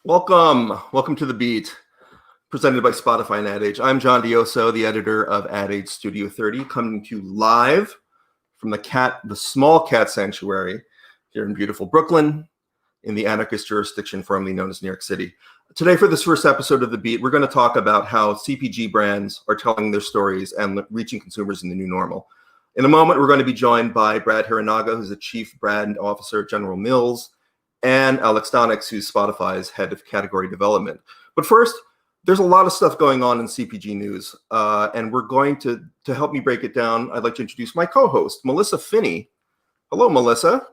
Welcome to The Beat, presented by Spotify and Ad Age. I'm John Dioso, the editor of Ad Age Studio 30, coming to you live from the small cat sanctuary here in beautiful Brooklyn, in the anarchist jurisdiction formerly known as New York City. Today, for this first episode of The Beat, we're going to talk about how CPG brands are telling their stories and reaching consumers in the new normal. In a moment, we're going to be joined by Brad Hiranaga, who's the Chief Brand Officer at General Mills, and Alex Donix, who's Spotify's head of category development. But first, there's a lot of stuff going on in CPG news, and we're going to help me break it down. I'd like to introduce my co-host, Melissa Finney. Hello, Melissa.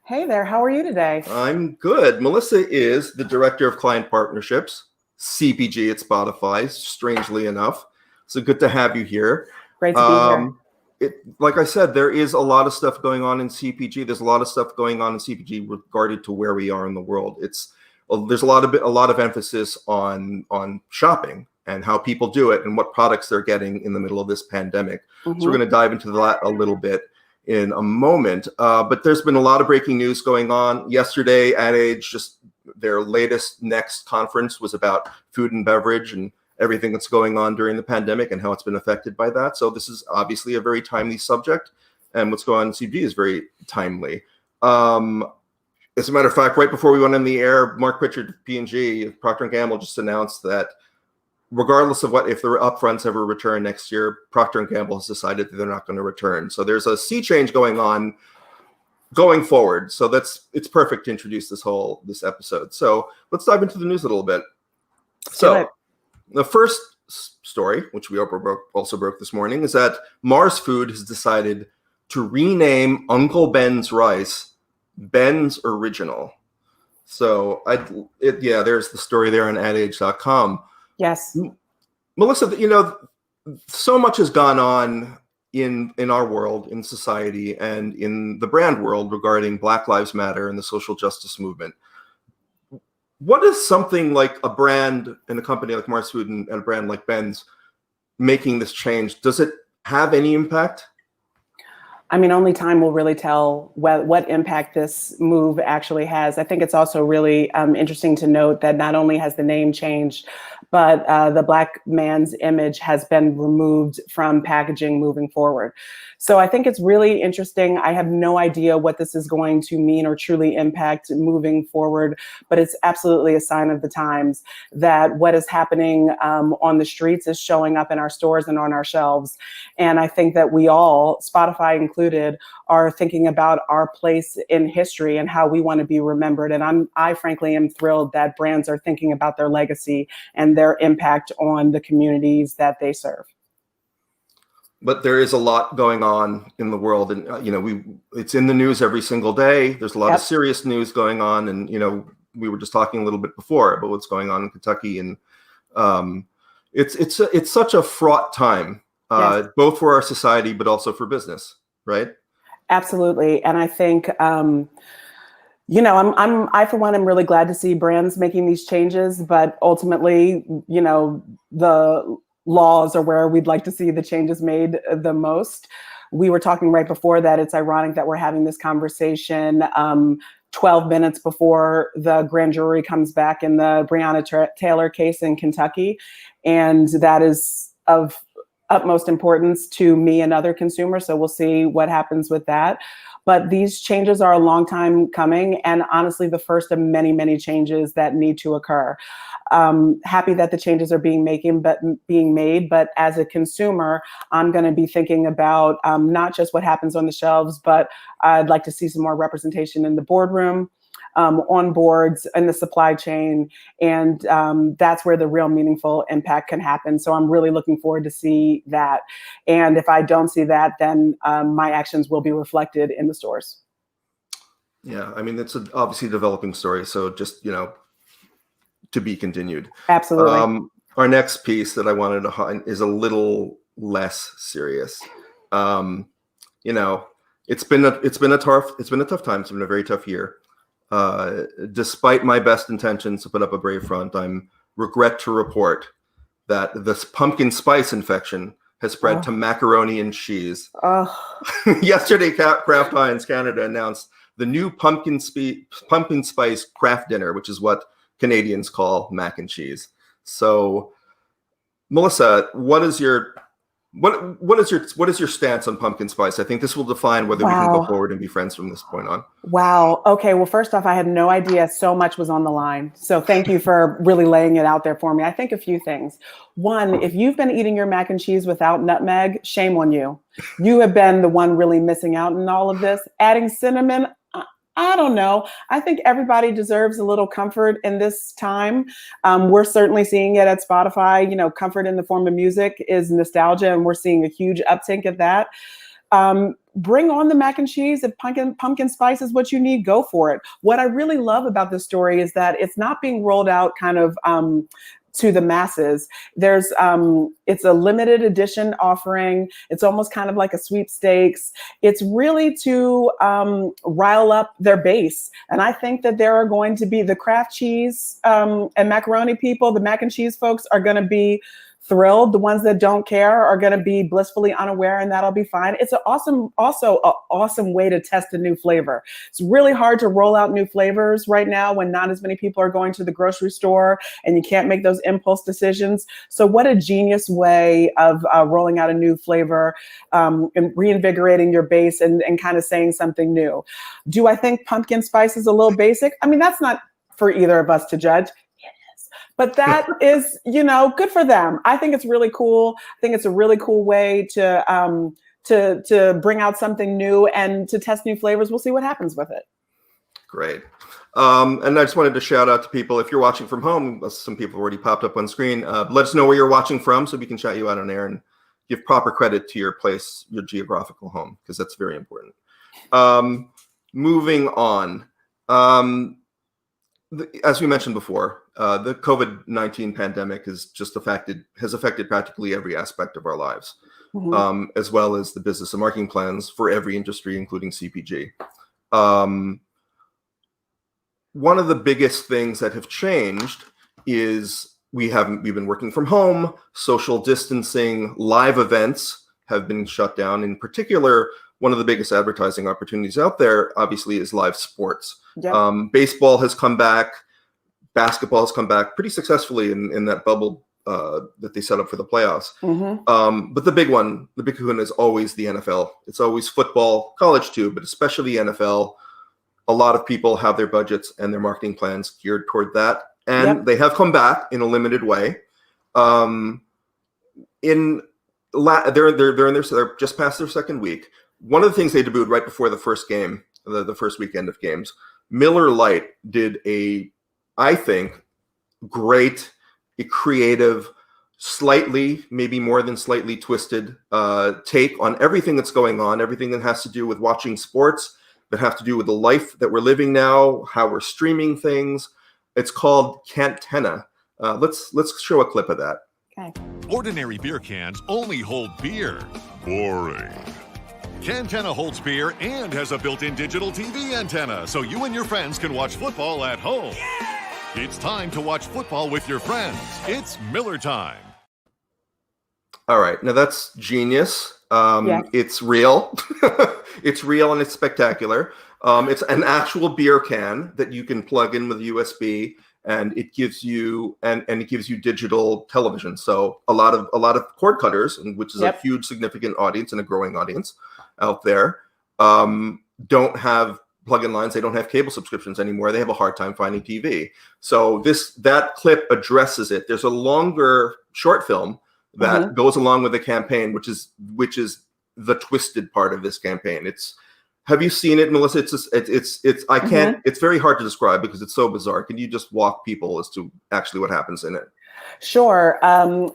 Hey there, how are you today? I'm good. Melissa is the Director of Client Partnerships, CPG at Spotify, strangely enough. So good to have you here. Great to be here. Like I said, there is a lot of stuff going on in CPG. There's a lot of stuff going on in CPG regarding to where we are in the world. There's a lot of emphasis on shopping and how people do it and what products they're getting in the middle of this pandemic. Mm-hmm. So we're going to dive into that a little bit in a moment. But there's been a lot of breaking news going on. Yesterday, Ad Age, just their next conference was about food and beverage and everything that's going on during the pandemic and how it's been affected by that. So this is obviously a very timely subject, and what's going on in CPG is very timely. As a matter of fact, right before we went on the air, Mark Pritchard, P&G, Procter & Gamble just announced that regardless of if the upfronts ever return next year, Procter & Gamble has decided that they're not going to return. So there's a sea change going on going forward. So it's perfect to introduce this episode. So let's dive into the news a little bit. So the first story, which we also broke this morning, is that Mars Food has decided to rename Uncle Ben's rice Ben's Original. So there's the story there on adage.com. Yes. Melissa, so much has gone on in our world, in society, and in the brand world regarding Black Lives Matter and the social justice movement. What is something like a brand and a company like Mars Food and a brand like Ben's making this change? Does it have any impact? I mean, only time will really tell what impact this move actually has. I think it's also really interesting to note that not only has the name changed, but the Black man's image has been removed from packaging moving forward. So I think it's really interesting. I have no idea what this is going to mean or truly impact moving forward, but it's absolutely a sign of the times that what is happening on the streets is showing up in our stores and on our shelves. And I think that we all, Spotify included, are thinking about our place in history and how we want to be remembered. And I frankly am thrilled that brands are thinking about their legacy and their impact on the communities that they serve. But there is a lot going on in the world, and it's in the news every single day. There's a lot of serious news going on, and we were just talking a little bit before about what's going on in Kentucky, and it's such a fraught time, both for our society but also for business, right? Absolutely, and I think I for one am really glad to see brands making these changes, but ultimately, the laws are where we'd like to see the changes made the most. We were talking right before that. It's ironic that we're having this conversation 12 minutes before the grand jury comes back in the Breonna Taylor case in Kentucky. And that is of utmost importance to me and other consumers. So we'll see what happens with that. But these changes are a long time coming, and honestly, the first of many, many changes that need to occur. Happy that the changes are being made, but as a consumer, I'm going to be thinking about not just what happens on the shelves, but I'd like to see some more representation in the boardroom, on boards, in the supply chain, and that's where the real meaningful impact can happen. So I'm really looking forward to see that. And if I don't see that, then my actions will be reflected in the stores. Yeah, I mean, it's obviously a developing story, so just, to be continued. Absolutely. Our next piece that I wanted to highlight is a little less serious. It's been a tough time. It's been a very tough year. Despite my best intentions to put up a brave front, I'm regret to report that this pumpkin spice infection has spread to macaroni and cheese. Yesterday, Kraft Heinz Canada announced the new pumpkin spice Kraft dinner, which is what Canadians call mac and cheese. So, Melissa, what is your stance on pumpkin spice? I think this will define whether we can go forward and be friends from this point on. Wow. Okay. Well, first off, I had no idea so much was on the line. So thank you for really laying it out there for me. I think a few things. One, if you've been eating your mac and cheese without nutmeg, shame on you. You have been the one really missing out in all of this. Adding cinnamon, I don't know. I think everybody deserves a little comfort in this time. We're certainly seeing it at Spotify. You know, comfort in the form of music is nostalgia, and we're seeing a huge uptick at that. Bring on the mac and cheese. If pumpkin spice is what you need, go for it. What I really love about this story is that it's not being rolled out kind of to the masses. There's it's a limited edition offering. It's almost kind of like a sweepstakes. It's really to rile up their base. And I think that there are going to be the Kraft cheese and macaroni people, the mac and cheese folks are going to be thrilled. The ones that don't care are going to be blissfully unaware, and that'll be fine. It's also an awesome way to test a new flavor. It's really hard to roll out new flavors right now when not as many people are going to the grocery store and you can't make those impulse decisions. So what a genius way of rolling out a new flavor and reinvigorating your base and kind of saying something new. Do I think pumpkin spice is a little basic? I mean, that's not for either of us to judge. But that is, you know, good for them. I think it's really cool. I think it's a really cool way to bring out something new and to test new flavors. We'll see what happens with it. Great. And I just wanted to shout out to people. If you're watching from home, some people already popped up on screen. Let us know where you're watching from so we can shout you out on air and give proper credit to your place, your geographical home, because that's very important. Moving on. As we mentioned before, the COVID-19 pandemic has affected practically every aspect of our lives, as well as the business and marketing plans for every industry, including CPG. One of the biggest things that have changed is we've been working from home, social distancing, live events have been shut down. In particular, one of the biggest advertising opportunities out there, obviously, is live sports. Yep. Baseball has come back. Basketball has come back pretty successfully in that bubble that they set up for the playoffs. But the big one, the big kahuna, is always the NFL. It's always football, college too, but especially the NFL. A lot of people have their budgets and their marketing plans geared toward that. And they have come back in a limited way. They're just past their second week. One of the things they debuted right before the first game, the first weekend of games, Miller Lite did I think, great, creative, slightly, maybe more than slightly twisted take on everything that's going on, everything that has to do with watching sports, that have to do with the life that we're living now, how we're streaming things. It's called Cantenna. Let's show a clip of that. Okay. Ordinary beer cans only hold beer. Boring. Cantenna holds beer and has a built-in digital TV antenna, so you and your friends can watch football at home. Yeah! It's time to watch football with your friends. It's Miller time. All right. Now that's genius. It's real. It's real and it's spectacular. It's an actual beer can that you can plug in with a USB, and it gives you digital television. So a lot of cord cutters, which is a huge, significant audience and a growing audience out there, don't have plug-in lines. They don't have cable subscriptions anymore. They have a hard time finding TV. So that clip addresses it. There's a longer short film that goes along with the campaign, which is the twisted part of this campaign. Have you seen it, Melissa? It's very hard to describe because it's so bizarre. Can you just walk people as to actually what happens in it? Sure.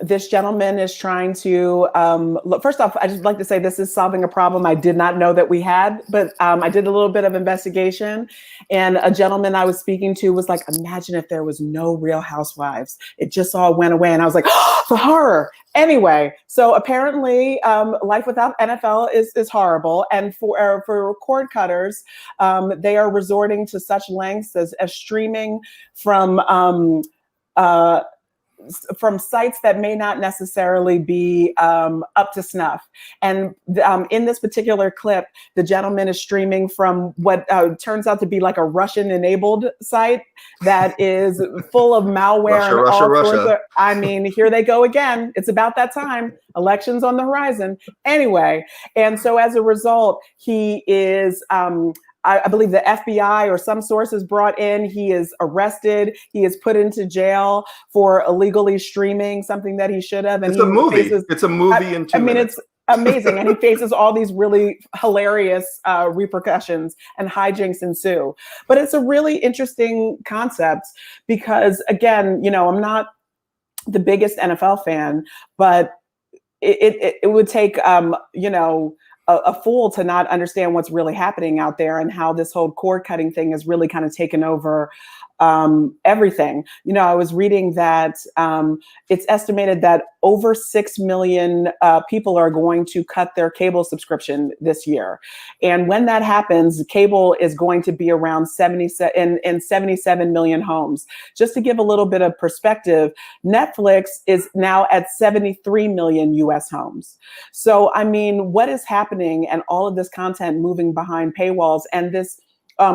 This gentleman is trying to look. First off, I just like to say this is solving a problem I did not know that we had, but I did a little bit of investigation, and a gentleman I was speaking to was like, imagine if there was no Real Housewives. It just all went away. And I was like, oh, the horror. Anyway, so apparently life without NFL is horrible. And for cord cutters, they are resorting to such lengths as streaming from from sites that may not necessarily be up to snuff. And in this particular clip, the gentleman is streaming from what turns out to be like a Russian-enabled site that is full of malware Russia. I mean, here they go again. It's about that time. Elections on the horizon. Anyway, and so as a result, he is I believe the FBI or some sources brought in. He is arrested. He is put into jail for illegally streaming something that he should have. And it's a movie. It's a movie in 2 minutes. It's amazing. And he faces all these really hilarious repercussions, and hijinks ensue. But it's a really interesting concept because, again, I'm not the biggest NFL fan, but it would take, a fool to not understand what's really happening out there and how this whole cord cutting thing has really kind of taken over everything. I was reading that it's estimated that over 6 million people are going to cut their cable subscription this year. And when that happens, cable is going to be around 77 million homes. Just to give a little bit of perspective, Netflix is now at 73 million US homes. So, I mean, what is happening, and all of this content moving behind paywalls, and this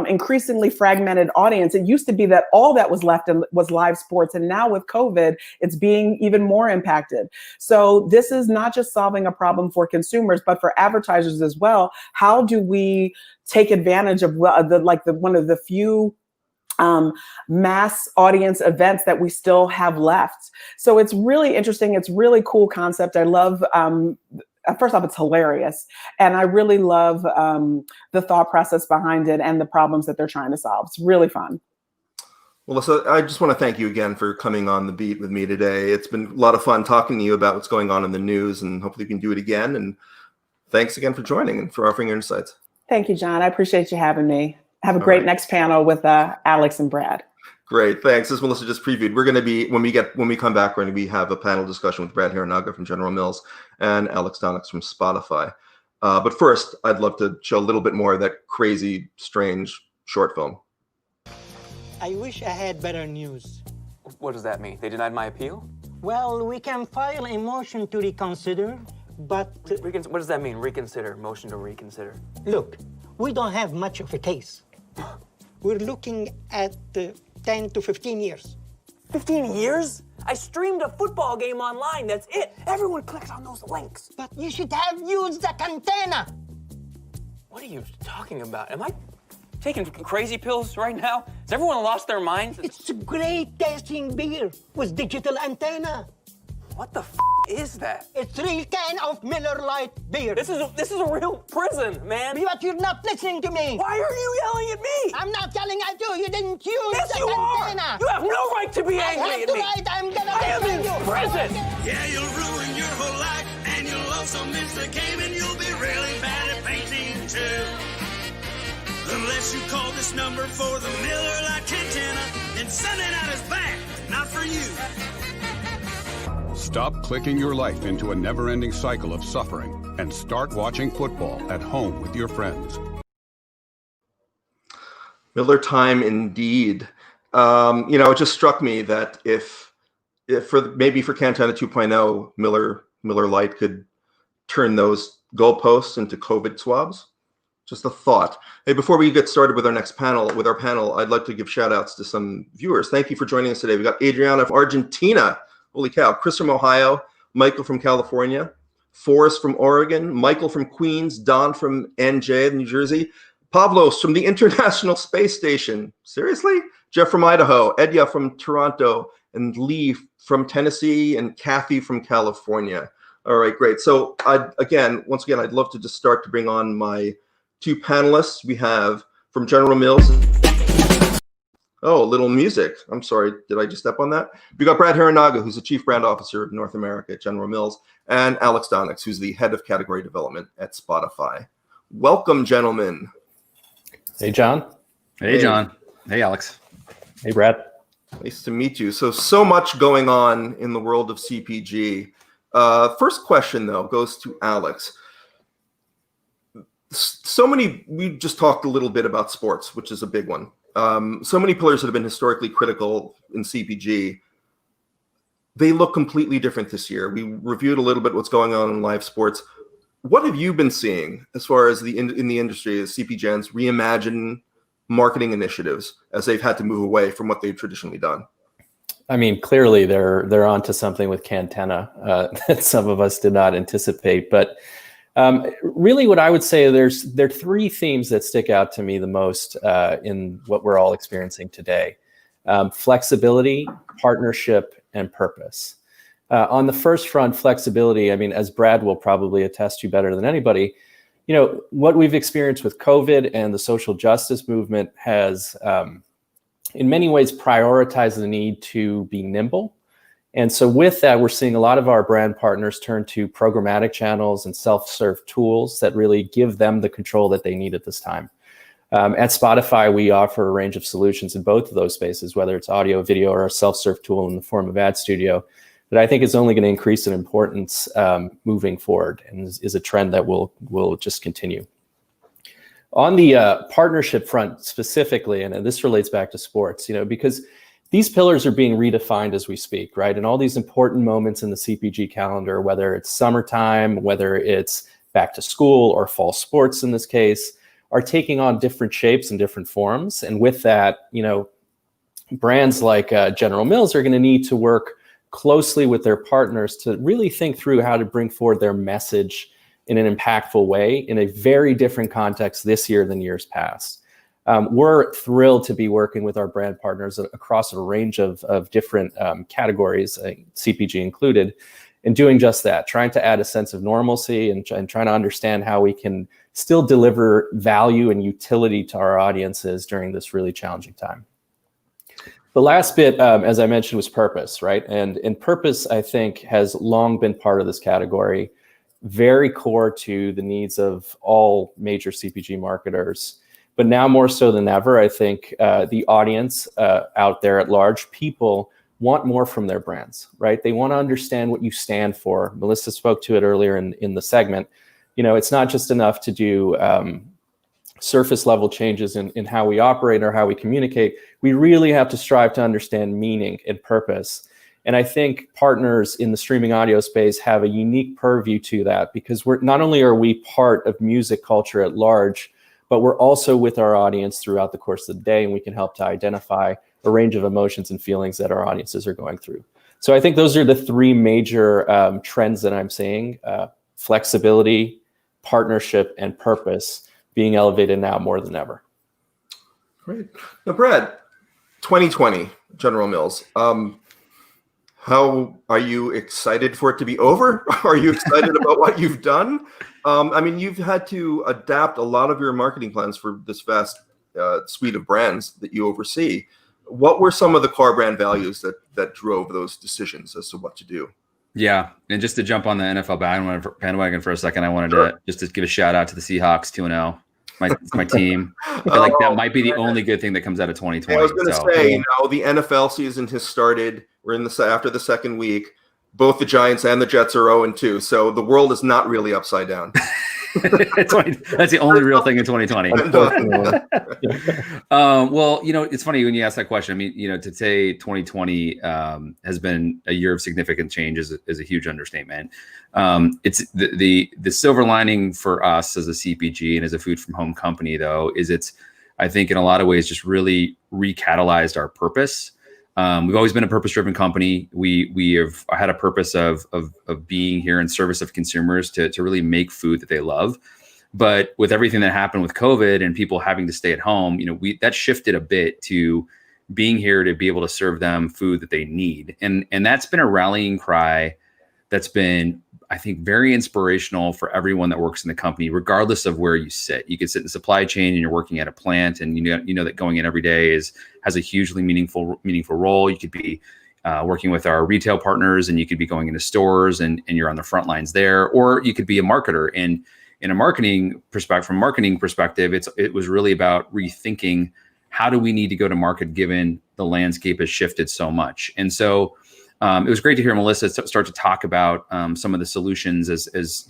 increasingly fragmented audience. It used to be that all that was left was live sports. And now with COVID, it's being even more impacted. So this is not just solving a problem for consumers, but for advertisers as well. How do we take advantage of one of the few mass audience events that we still have left? So it's really interesting. It's really cool concept. I love, first off, it's hilarious. And I really love the thought process behind it and the problems that they're trying to solve. It's really fun. Well, Alyssa, I just want to thank you again for coming on The Beat with me today. It's been a lot of fun talking to you about what's going on in the news, and hopefully we can do it again. And thanks again for joining and for offering your insights. Thank you, John. I appreciate you having me. Have a great next panel with Alex and Brad. Great, thanks. As Melissa just previewed, we're going to be, when we come back, we're going to have a panel discussion with Brad Hiranaga from General Mills and Alex Donnox from Spotify. But first, I'd love to show a little bit more of that crazy, strange short film. I wish I had better news. What does that mean? They denied my appeal? Well, we can file a motion to reconsider, but... What does that mean, reconsider, motion to reconsider? Look, we don't have much of a case. We're looking at 10 to 15 years. 15 years? I streamed a football game online, that's it. Everyone clicks on those links. But you should have used the antenna. What are you talking about? Am I taking crazy pills right now? Has everyone lost their minds? It's a great tasting beer with digital antenna. What the is that? It's 3 cans of Miller Lite beer. This is a real prison, man. But you're not listening to me. Why are you yelling at me? I'm not yelling at you. You didn't use yes, the you antenna. Are. You have no right to be angry at me. I am in prison. Yeah, you'll ruin your whole life, and you'll also miss the game, and you'll be really bad at painting too. Unless you call this number for the Miller Lite antenna, then send it out as bad. Not for you. Stop clicking your life into a never-ending cycle of suffering and start watching football at home with your friends. Miller time indeed. It just struck me that if for Cantana 2.0, Miller Lite could turn those goalposts into COVID swabs. Just a thought. Hey, before we get started with our panel, I'd like to give shout outs to some viewers. Thank you for joining us today. We got Adriana from Argentina. Holy cow. Chris from Ohio, Michael from California, Forrest from Oregon, Michael from Queens, Don from NJ, New Jersey, Pavlos from the International Space Station. Seriously? Jeff from Idaho, Edya from Toronto, and Lee from Tennessee, and Kathy from California. All right, great. So once again, I'd love to just start to bring on my 2 panelists. We have from General Mills. Oh, a little music. I'm sorry. Did I just step on that? We got Brad Hiranaga, who's the Chief Brand Officer of North America at General Mills, and Alex Donnox, who's the Head of Category Development at Spotify. Welcome, gentlemen. Hey, John. Hey, John. Hey, Alex. Hey, Brad. Nice to meet you. So much going on in the world of CPG. First question, though, goes to Alex. We just talked a little bit about sports, which is a big one. So many pillars that have been historically critical in CPG they look completely different this year. We reviewed a little bit what's going on in live sports. What have you been seeing as far as in the industry as CPGens reimagine marketing initiatives as they've had to move away from what they've traditionally done? I mean, clearly they're onto something with Cantena that some of us did not anticipate. But really, what I would say, there are three themes that stick out to me the most in what we're all experiencing today: flexibility, partnership, and purpose. On the first front, flexibility, I mean, as Brad will probably attest to better than anybody, what we've experienced with COVID and the social justice movement has, in many ways, prioritized the need to be nimble. And so with that, we're seeing a lot of our brand partners turn to programmatic channels and self-serve tools that really give them the control that they need at this time. At Spotify, we offer a range of solutions in both of those spaces, whether it's audio, video, or a self-serve tool in the form of Ad Studio, that I think is only going to increase in importance moving forward, and is a trend that will just continue. On the partnership front specifically, and this relates back to sports, because these pillars are being redefined as we speak, right? And all these important moments in the CPG calendar, whether it's summertime, whether it's back to school or fall sports in this case, are taking on different shapes and different forms. And with that, brands like General Mills are going to need to work closely with their partners to really think through how to bring forward their message in an impactful way in a very different context this year than years past. We're thrilled to be working with our brand partners across a range of different categories, CPG included, and doing just that, trying to add a sense of normalcy and trying to understand how we can still deliver value and utility to our audiences during this really challenging time. The last bit, as I mentioned, was purpose, right? And purpose, I think, has long been part of this category, very core to the needs of all major CPG marketers. But now more so than ever, I think the audience out there at large, people want more from their brands, right? They want to understand what you stand for. Melissa spoke to it earlier in the segment. It's not just enough to do surface level changes in how we operate or how we communicate. We really have to strive to understand meaning and purpose. And I think partners in the streaming audio space have a unique purview to that, because not only are we part of music culture at large, but we're also with our audience throughout the course of the day, and we can help to identify a range of emotions and feelings that our audiences are going through. So I think those are the three major trends that I'm seeing: flexibility, partnership, and purpose being elevated now more than ever. Great. Now, Brad, 2020, General Mills. How are you excited for it to be over? Are you excited about what you've done? I mean, you've had to adapt a lot of your marketing plans for this vast suite of brands that you oversee. What were some of the core brand values that drove those decisions as to what to do? Yeah, and just to jump on the NFL bandwagon for a second, I wanted to just give a shout out to the Seahawks, 2-0. My team. I feel like that might be the only good thing that comes out of 2020. I was going to say, the NFL season has started. We're after the second week. Both the Giants and the Jets are 0-2, so the world is not really upside down. That's the only real thing in 2020. Well, it's funny when you ask that question. I mean, to say 2020 has been a year of significant change is a huge understatement. It's the silver lining for us as a CPG and as a food from home company, though, is it's, I think, in a lot of ways just really recatalyzed our purpose. We've always been a purpose-driven company. We have had a purpose of being here in service of consumers to really make food that they love. But with everything that happened with COVID and people having to stay at home, that shifted a bit to being here to be able to serve them food that they need. And that's been a rallying cry that's been, I think, very inspirational for everyone that works in the company, regardless of where you sit. You could sit in the supply chain and you're working at a plant, and you know that going in every day has a hugely meaningful role. You could be working with our retail partners, and you could be going into stores and you're on the front lines there, or you could be a marketer. And in a marketing perspective, it was really about rethinking how do we need to go to market given the landscape has shifted so much. And so it was great to hear Melissa start to talk about some of the solutions as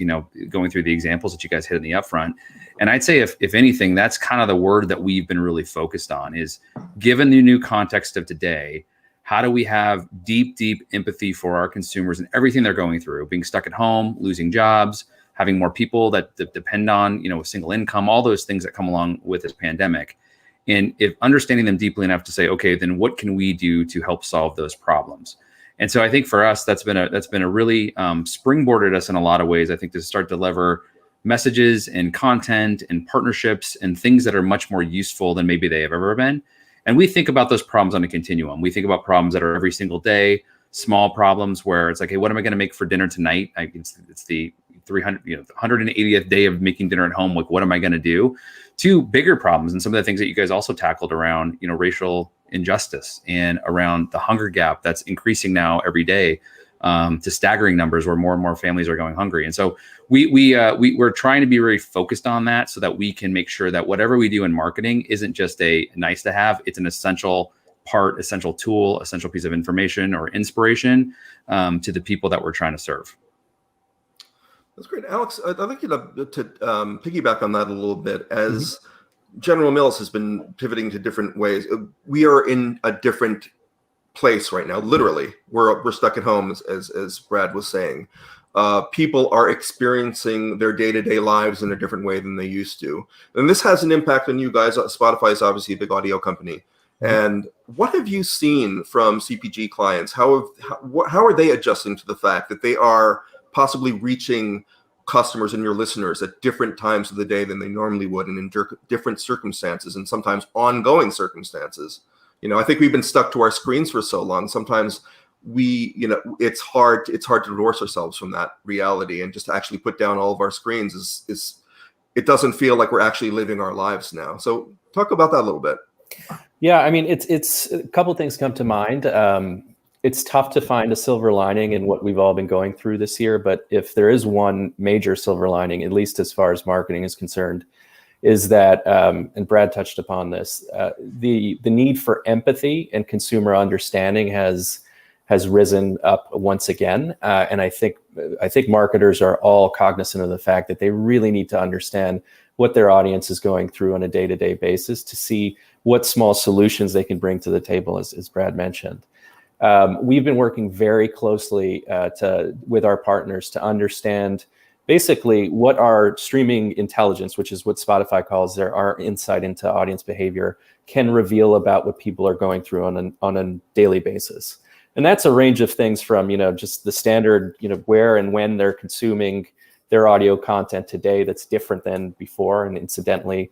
going through the examples that you guys hit in the upfront. And I'd say if anything, that's kind of the word that we've been really focused on is, given the new context of today, how do we have deep, deep empathy for our consumers and everything they're going through, being stuck at home, losing jobs, having more people that depend on, you know, a single income, all those things that come along with this pandemic. And if understanding them deeply enough to say, okay, then what can we do to help solve those problems? And so I think for us, that's been a really springboarded us in a lot of ways, I think, to start to deliver messages and content and partnerships and things that are much more useful than maybe they have ever been. And we think about those problems on a continuum. We think about problems that are every single day, small problems where it's like, hey, what am I going to make for dinner tonight? It's the 180th day of making dinner at home. Like, what am I going to do? To bigger problems, and some of the things that you guys also tackled around, you know, racial injustice and around the hunger gap that's increasing now every day, to staggering numbers where more and more families are going hungry. And so we're trying to be very focused on that so that we can make sure that whatever we do in marketing isn't just a nice to have, it's an essential part, essential tool, essential piece of information or inspiration to the people that we're trying to serve. That's great. Alex, I'd like you to piggyback on that a little bit. As General Mills has been pivoting to different ways, we are in a different place right now. Literally, we're stuck at home, as Brad was saying. People are experiencing their day-to-day lives in a different way than they used to. And this has an impact on you guys. Spotify is obviously a big audio company. And what have you seen from CPG clients? How are they adjusting to the fact that they are possibly reaching customers and your listeners at different times of the day than they normally would, and in different circumstances, and sometimes ongoing circumstances? You know, I think we've been stuck to our screens for so long. Sometimes it's hard to divorce ourselves from that reality, and just to actually put down all of our screens is it doesn't feel like we're actually living our lives now. So talk about that a little bit. Yeah, I mean, it's a couple of things come to mind. It's tough to find a silver lining in what we've all been going through this year. But if there is one major silver lining, at least as far as marketing is concerned, is that, and Brad touched upon this, the need for empathy and consumer understanding has risen up once again. And I think marketers are all cognizant of the fact that they really need to understand what their audience is going through on a day-to-day basis to see what small solutions they can bring to the table, as Brad mentioned. We've been working very closely with our partners to understand basically what our streaming intelligence, which is what Spotify calls our insight into audience behavior, can reveal about what people are going through on a daily basis. And that's a range of things from, just the standard, where and when they're consuming their audio content today that's different than before. And incidentally,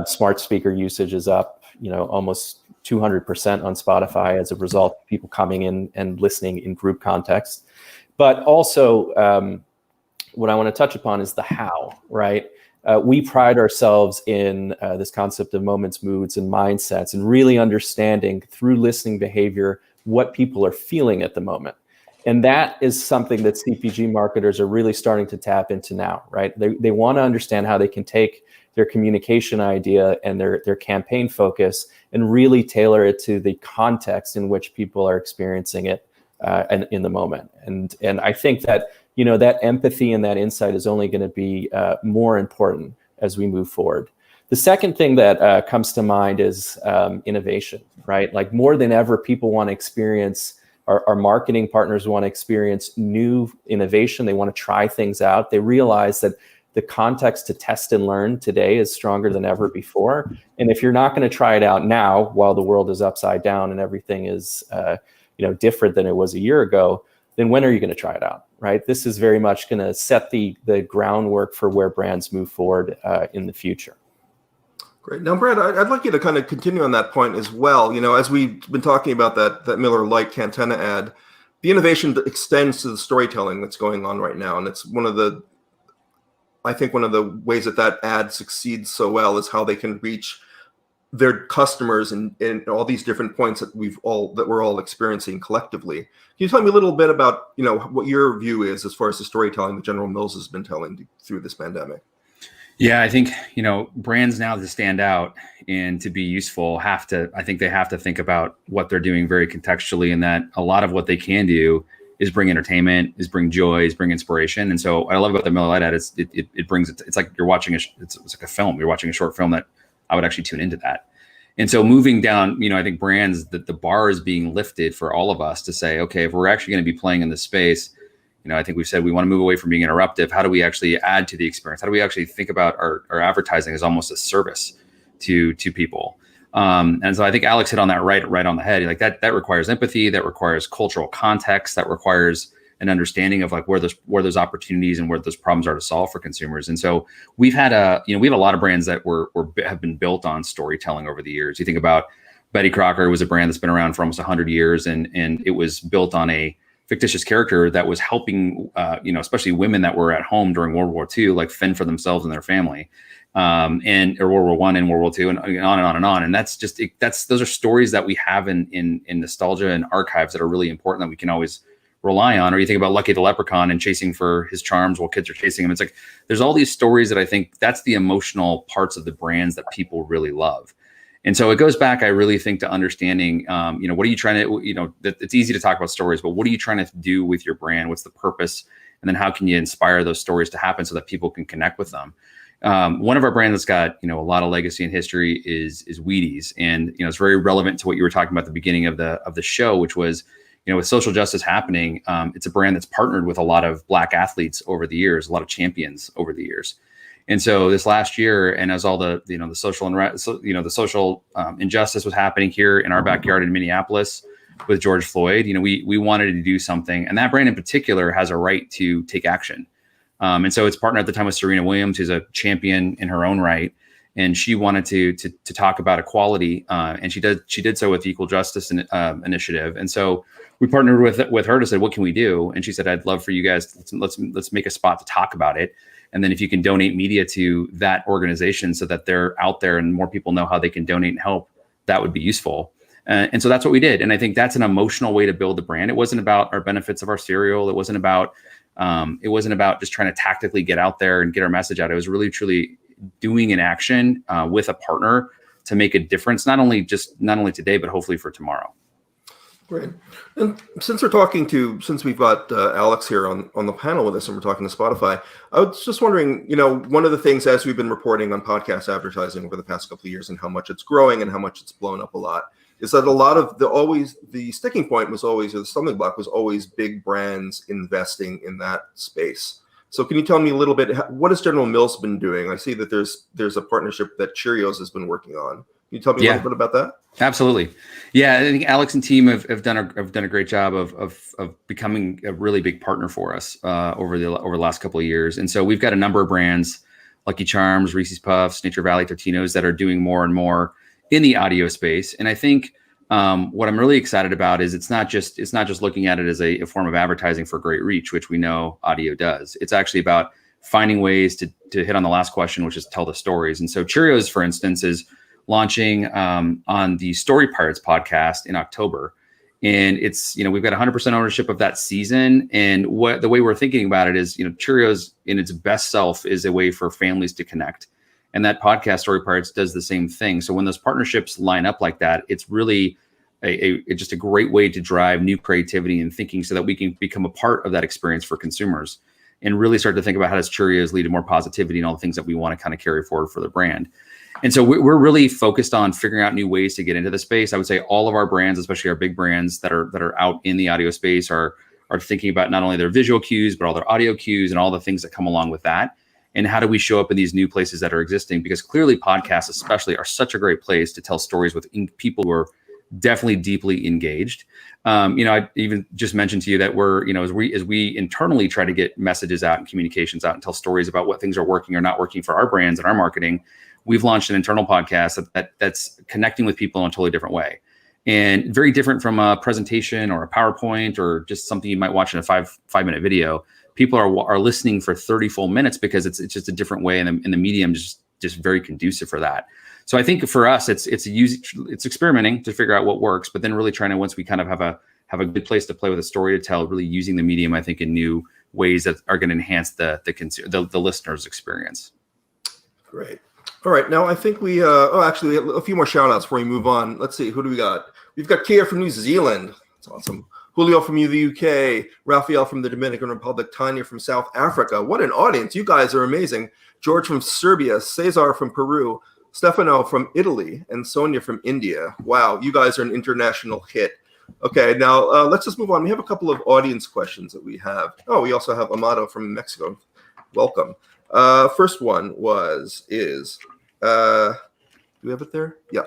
smart speaker usage is up, almost 200% on Spotify as a result of people coming in and listening in group context. But also, what I want to touch upon is the how, right? We pride ourselves in this concept of moments, moods, and mindsets, and really understanding through listening behavior what people are feeling at the moment. And that is something that CPG marketers are really starting to tap into now, right? They want to understand how they can take their communication idea and their campaign focus and really tailor it to the context in which people are experiencing it and in the moment. And I think that, that empathy and that insight is only going to be more important as we move forward. The second thing that comes to mind is innovation, right? Like more than ever, people want to experience, our marketing partners want to experience new innovation. They want to try things out. They realize that the context to test and learn today is stronger than ever before. And if you're not going to try it out now while the world is upside down and everything is different than it was a year ago, then when are you going to try it out, right? This is very much going to set the groundwork for where brands move forward in the future. Great. Now, Brad, I'd like you to kind of continue on that point as well. As we've been talking about that Miller Lite Cantena ad, the innovation extends to the storytelling that's going on right now. And it's one of the ways that ad succeeds so well is how they can reach their customers in all these different points that we're all experiencing collectively. Can you tell me a little bit about, what your view is as far as the storytelling that General Mills has been telling through this pandemic? Yeah, I think, brands now to stand out and to be useful I think they have to think about what they're doing very contextually, and that a lot of what they can do is bring entertainment, is bring joy, is bring inspiration. And so what I love about the Miller Lite ad is it brings it's like you're watching it's like a film. You're watching a short film that I would actually tune into that. And so moving down, I think brands, that the bar is being lifted for all of us to say, okay, if we're actually going to be playing in this space, I think we've said we want to move away from being interruptive. How do we actually add to the experience? How do we actually think about our advertising as almost a service to people? And so I think Alex hit on that right on the head. Like that requires empathy, that requires cultural context, that requires an understanding of like where those opportunities and where those problems are to solve for consumers. And so we've had we have a lot of brands that have been built on storytelling over the years. You think about Betty Crocker was a brand that's been around for almost 100 years, and it was built on a fictitious character that was helping, especially women that were at home during World War II, like fend for themselves and their family, or World War I and World War II, and on and on and on. And those are stories that we have in nostalgia and archives that are really important that we can always rely on. Or you think about Lucky the Leprechaun and chasing for his charms while kids are chasing him. It's like there's all these stories that I think that's the emotional parts of the brands that people really love. And so it goes back, I really think, to understanding, what are you trying to, it's easy to talk about stories, but what are you trying to do with your brand? What's the purpose? And then how can you inspire those stories to happen so that people can connect with them? One of our brands that's got, a lot of legacy and history is Wheaties. And, it's very relevant to what you were talking about at the beginning of the show, which was, with social justice happening, it's a brand that's partnered with a lot of Black athletes over the years, a lot of champions over the years. And so this last year, and as all the the social the social injustice was happening here in our backyard in Minneapolis with George Floyd, we wanted to do something, and that brand in particular has a right to take action. And so it's partnered at the time with Serena Williams, who's a champion in her own right, and she wanted to talk about equality, and she did so with the Equal Justice Initiative. And so we partnered with her to say, what can we do? And she said, I'd love for you guys, let's make a spot to talk about it. And then if you can donate media to that organization so that they're out there and more people know how they can donate and help, that would be useful. And so that's what we did. And I think that's an emotional way to build the brand. It wasn't about our benefits of our cereal. It wasn't about just trying to tactically get out there and get our message out. It was really, truly doing an action with a partner to make a difference, not only today, but hopefully for tomorrow. Great. And since we've got Alex here on the panel with us and we're talking to Spotify, I was just wondering, one of the things as we've been reporting on podcast advertising over the past couple of years and how much it's growing and how much it's blown up a lot, is that a lot of the sticking point was always, or the stumbling block was always big brands investing in that space. So can you tell me a little bit, what has General Mills been doing? I see that there's a partnership that Cheerios has been working on. Can you tell me a little bit about that? Absolutely. Yeah, I think Alex and team have done a great job of becoming a really big partner for us over the last couple of years. And so we've got a number of brands, Lucky Charms, Reese's Puffs, Nature Valley Totinos, that are doing more and more in the audio space. And I think what I'm really excited about is it's not just looking at it as a form of advertising for great reach, which we know audio does. It's actually about finding ways to hit on the last question, which is tell the stories. And so Cheerios, for instance, is launching on the Story Pirates podcast in October. And it's, we've got 100% ownership of that season. And the way we're thinking about it is, Cheerios in its best self is a way for families to connect. And that podcast, Story Pirates, does the same thing. So when those partnerships line up like that, it's really just a great way to drive new creativity and thinking so that we can become a part of that experience for consumers and really start to think about how does Cheerios lead to more positivity and all the things that we want to kind of carry forward for the brand. And so we're really focused on figuring out new ways to get into the space. I would say all of our brands, especially our big brands that are out in the audio space, are thinking about not only their visual cues, but all their audio cues and all the things that come along with that. And how do we show up in these new places that are existing? Because clearly podcasts especially are such a great place to tell stories with people who are definitely deeply engaged. I even just mentioned to you that we're, as we internally try to get messages out and communications out and tell stories about what things are working or not working for our brands and our marketing, we've launched an internal podcast that's connecting with people in a totally different way. And very different from a presentation or a PowerPoint or just something you might watch in a five-minute video. People are listening for 30 full minutes because it's just a different way, and the medium is just very conducive for that. So I think for us, it's experimenting to figure out what works, but then really trying to, once we kind of have a good place to play with a story to tell, really using the medium, I think, in new ways that are going to enhance the listener's experience. Great. All right, now I think we actually have a few more shout outs before we move on. Let's see, who do we got? We've got Kia from New Zealand. That's awesome. Julio from the UK, Raphael from the Dominican Republic, Tanya from South Africa. What an audience. You guys are amazing. George from Serbia, Cesar from Peru, Stefano from Italy, and Sonia from India. Wow, you guys are an international hit. Okay, now let's just move on. We have a couple of audience questions that we have. Oh, we also have Amado from Mexico. Welcome. First one is, do we have it there? Yeah.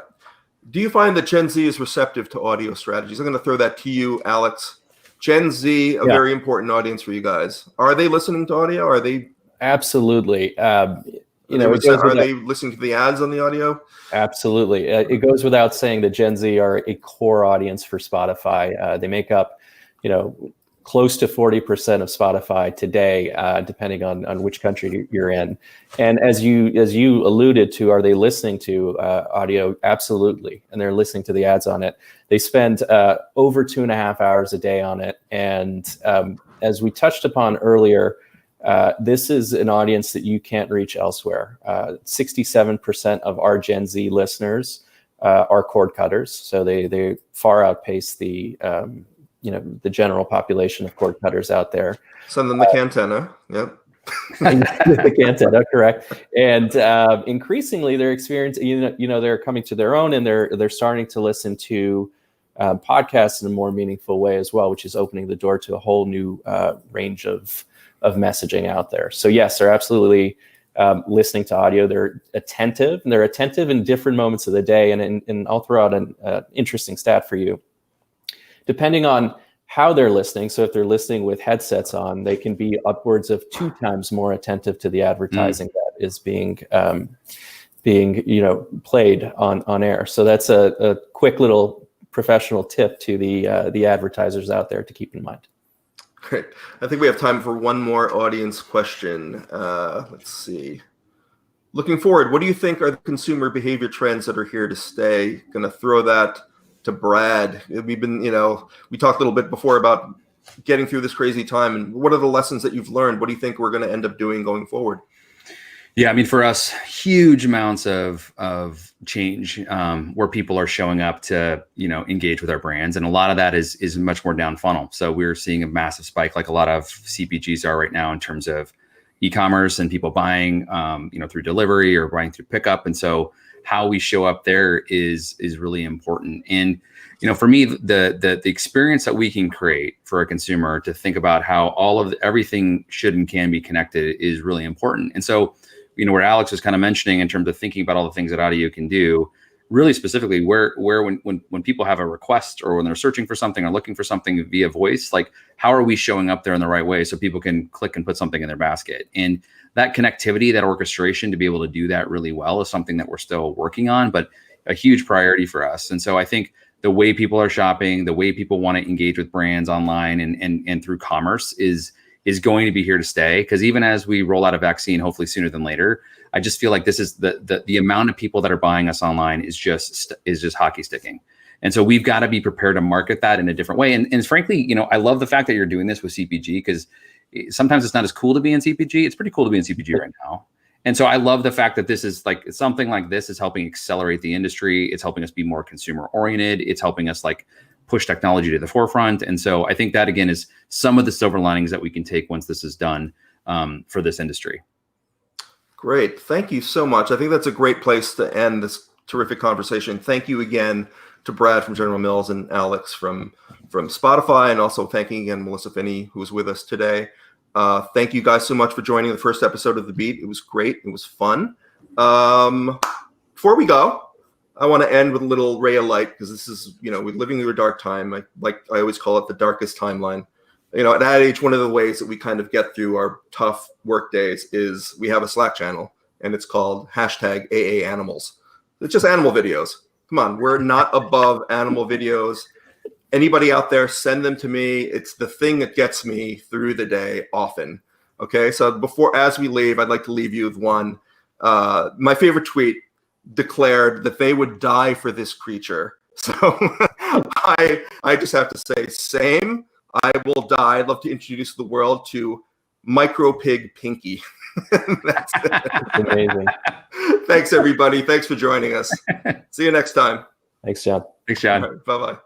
Do you find that Gen Z is receptive to audio strategies? I'm going to throw that to you, Alex. Gen Z, a very important audience for you guys. Are they listening to audio? Are they? Absolutely. Are they listening to the ads on the audio? Absolutely. It goes without saying that Gen Z are a core audience for Spotify. They make up, close to 40% of Spotify today, depending on which country you're in. And as you alluded to, are they listening to audio? Absolutely. And they're listening to the ads on it. They spend over 2.5 hours a day on it. And as we touched upon earlier, this is an audience that you can't reach elsewhere. 67% of our Gen Z listeners are cord cutters. So they far outpace the general population of cord cutters out there. Send them the Cantena. Yep. The Cantena, correct. And increasingly, they're experiencing. They're coming to their own, and they're starting to listen to podcasts in a more meaningful way as well, which is opening the door to a whole new range of messaging out there. So yes, they're absolutely listening to audio. They're attentive, and they're attentive in different moments of the day. And I'll throw out an interesting stat for you. Depending on how they're listening, so if they're listening with headsets on, they can be upwards of 2 times more attentive to the advertising that is being played on air. So that's a quick little professional tip to the advertisers out there to keep in mind. Great. I think we have time for one more audience question. Let's see. Looking forward, what do you think are the consumer behavior trends that are here to stay? Going to throw that to Brad. We've been, we talked a little bit before about getting through this crazy time, and what are the lessons that you've learned? What do you think we're going to end up doing going forward? Yeah, I mean, for us, huge amounts of change where people are showing up to, engage with our brands. And a lot of that is much more down funnel. So we're seeing a massive spike, like a lot of CPGs are right now, in terms of e-commerce and people buying, through delivery or buying through pickup. And so how we show up there is really important. And, for me, the experience that we can create for a consumer to think about how everything should and can be connected is really important. And so, where Alex was kind of mentioning in terms of thinking about all the things that audio can do, really specifically where when people have a request or when they're searching for something or looking for something via voice, like how are we showing up there in the right way so people can click and put something in their basket? And that connectivity, that orchestration to be able to do that really well is something that we're still working on, but a huge priority for us. And so I think the way people are shopping, the way people want to engage with brands online and through commerce is going to be here to stay. Because even as we roll out a vaccine, hopefully sooner than later, I just feel like this is the amount of people that are buying us online is just hockey sticking. And so we've got to be prepared to market that in a different way. And frankly, I love the fact that you're doing this with CPG, because sometimes it's not as cool to be in CPG. It's pretty cool to be in CPG right now. And so I love the fact that this is something like this is helping accelerate the industry. It's helping us be more consumer oriented. It's helping us push technology to the forefront. And so I think that, again, is some of the silver linings that we can take once this is done for this industry. Great. Thank you so much. I think that's a great place to end this terrific conversation. Thank you again to Brad from General Mills and Alex from Spotify, and also thanking again Melissa Finney, who was with us today. Thank you guys so much for joining the first episode of The Beat. It was great. It was fun. Before we go, I want to end with a little ray of light, because this is, we're living through a dark time. I always call it the darkest timeline. At that age, one of the ways that we kind of get through our tough work days is we have a Slack channel, and it's called #AA_Animals. It's just animal videos. Come on, we're not above animal videos. Anybody out there, send them to me. It's the thing that gets me through the day often. Okay, so as we leave, I'd like to leave you with one. My favorite tweet declared that they would die for this creature. So I just have to say, same. I will die. I'd love to introduce the world to Micro Pig Pinky. That's it. Amazing. Thanks, everybody. Thanks for joining us. See you next time. Thanks, John. Thanks, John. Right, bye-bye.